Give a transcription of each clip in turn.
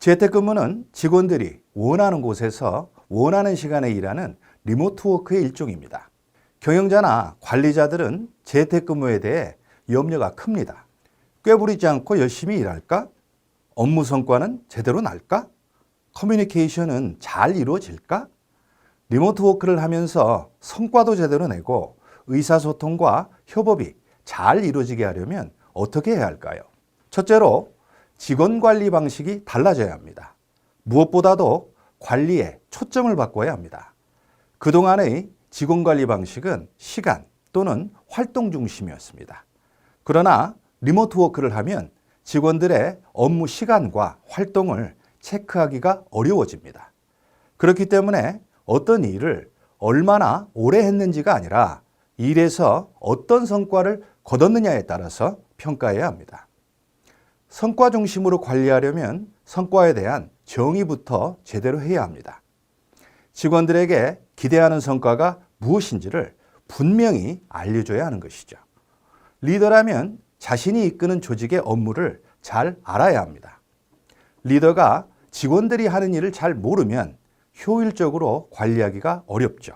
재택근무는 직원들이 원하는 곳에서 원하는 시간에 일하는 리모트 워크의 일종입니다. 경영자나 관리자들은 재택근무에 대해 염려가 큽니다. 꾀부리지 않고 열심히 일할까? 업무 성과는 제대로 날까? 커뮤니케이션은 잘 이루어질까? 리모트 워크를 하면서 성과도 제대로 내고 의사소통과 협업이 잘 이루어지게 하려면 어떻게 해야 할까요? 첫째로 직원 관리 방식이 달라져야 합니다. 무엇보다도 관리에 초점을 바꿔야 합니다. 그동안의 직원 관리 방식은 시간 또는 활동 중심이었습니다. 그러나 리모트 워크를 하면 직원들의 업무 시간과 활동을 체크하기가 어려워집니다. 그렇기 때문에 어떤 일을 얼마나 오래 했는지가 아니라 일에서 어떤 성과를 거뒀느냐에 따라서 평가해야 합니다. 성과 중심으로 관리하려면 성과에 대한 정의부터 제대로 해야 합니다. 직원들에게 기대하는 성과가 무엇인지를 분명히 알려줘야 하는 것이죠. 리더라면 자신이 이끄는 조직의 업무를 잘 알아야 합니다. 리더가 직원들이 하는 일을 잘 모르면 효율적으로 관리하기가 어렵죠.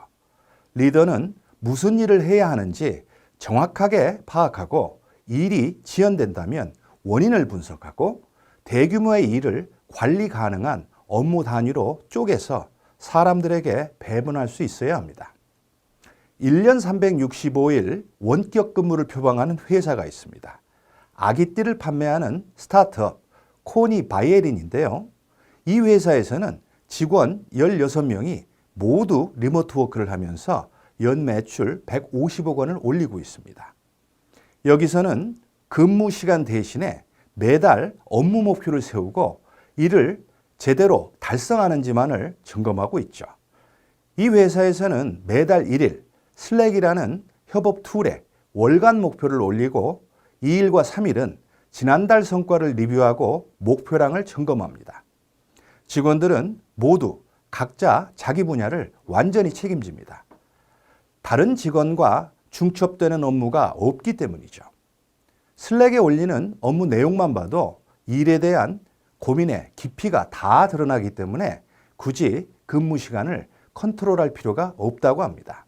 리더는 무슨 일을 해야 하는지 정확하게 파악하고 일이 지연된다면 원인을 분석하고 대규모의 일을 관리 가능한 업무 단위로 쪼개서 사람들에게 배분할 수 있어야 합니다. 1년 365일 원격 근무를 표방하는 회사가 있습니다. 아기띠를 판매하는 스타트업 코니 바이에린인데요. 이 회사에서는 직원 16명이 모두 리모트 워크를 하면서 연 매출 150억 원을 올리고 있습니다. 여기서는 근무 시간 대신에 매달 업무 목표를 세우고 이를 제대로 달성하는지만을 점검하고 있죠. 이 회사에서는 매달 1일 슬랙이라는 협업 툴에 월간 목표를 올리고 2일과 3일은 지난달 성과를 리뷰하고 목표량을 점검합니다. 직원들은 모두 각자 자기 분야를 완전히 책임집니다. 다른 직원과 중첩되는 업무가 없기 때문이죠. 슬랙에 올리는 업무 내용만 봐도 일에 대한 고민의 깊이가 다 드러나기 때문에 굳이 근무 시간을 컨트롤할 필요가 없다고 합니다.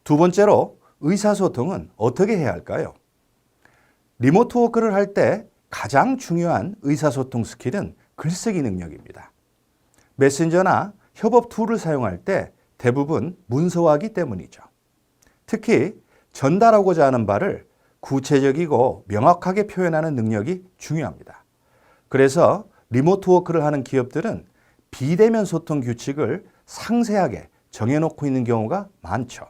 두 번째로 의사소통은 어떻게 해야 할까요? 리모트 워크를 할 때 가장 중요한 의사소통 스킬은 글쓰기 능력입니다. 메신저나 협업 툴을 사용할 때 대부분 문서화하기 때문이죠. 특히 전달하고자 하는 바를 구체적이고 명확하게 표현하는 능력이 중요합니다. 그래서 리모트 워크를 하는 기업들은 비대면 소통 규칙을 상세하게 정해놓고 있는 경우가 많죠.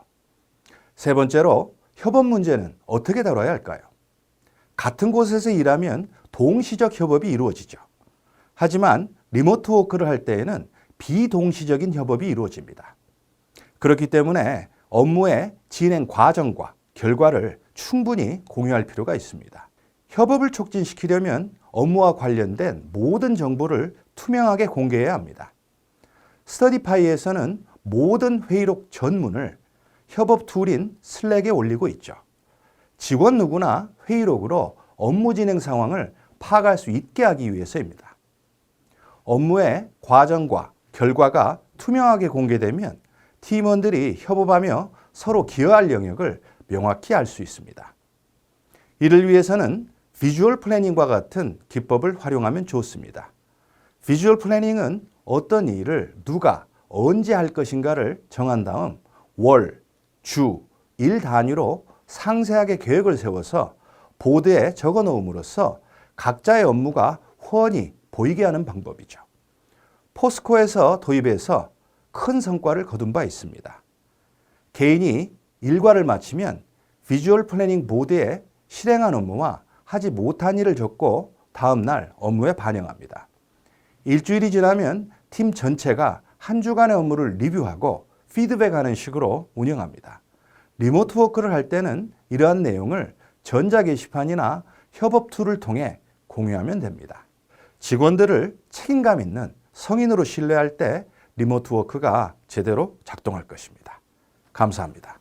세 번째로 협업 문제는 어떻게 다뤄야 할까요? 같은 곳에서 일하면 동시적 협업이 이루어지죠. 하지만 리모트 워크를 할 때에는 비동시적인 협업이 이루어집니다. 그렇기 때문에 업무의 진행 과정과 결과를 충분히 공유할 필요가 있습니다. 협업을 촉진시키려면 업무와 관련된 모든 정보를 투명하게 공개해야 합니다. 스터디파이에서는 모든 회의록 전문을 협업 툴인 슬랙에 올리고 있죠. 직원 누구나 회의록으로 업무 진행 상황을 파악할 수 있게 하기 위해서입니다. 업무의 과정과 결과가 투명하게 공개되면 팀원들이 협업하며 서로 기여할 영역을 명확히 알 수 있습니다. 이를 위해서는 비주얼 플래닝과 같은 기법을 활용하면 좋습니다. 비주얼 플래닝은 어떤 일을 누가 언제 할 것인가를 정한 다음 월, 주, 일 단위로 상세하게 계획을 세워서 보드에 적어 놓음으로써 각자의 업무가 훤히 보이게 하는 방법이죠. 포스코에서 도입해서 큰 성과를 거둔 바 있습니다. 개인이 일과를 마치면 비주얼 플래닝 보드에 실행한 업무와 하지 못한 일을 적고 다음 날 업무에 반영합니다. 일주일이 지나면 팀 전체가 한 주간의 업무를 리뷰하고 피드백하는 식으로 운영합니다. 리모트 워크를 할 때는 이러한 내용을 전자 게시판이나 협업 툴을 통해 공유하면 됩니다. 직원들을 책임감 있는 성인으로 신뢰할 때 리모트 워크가 제대로 작동할 것입니다. 감사합니다.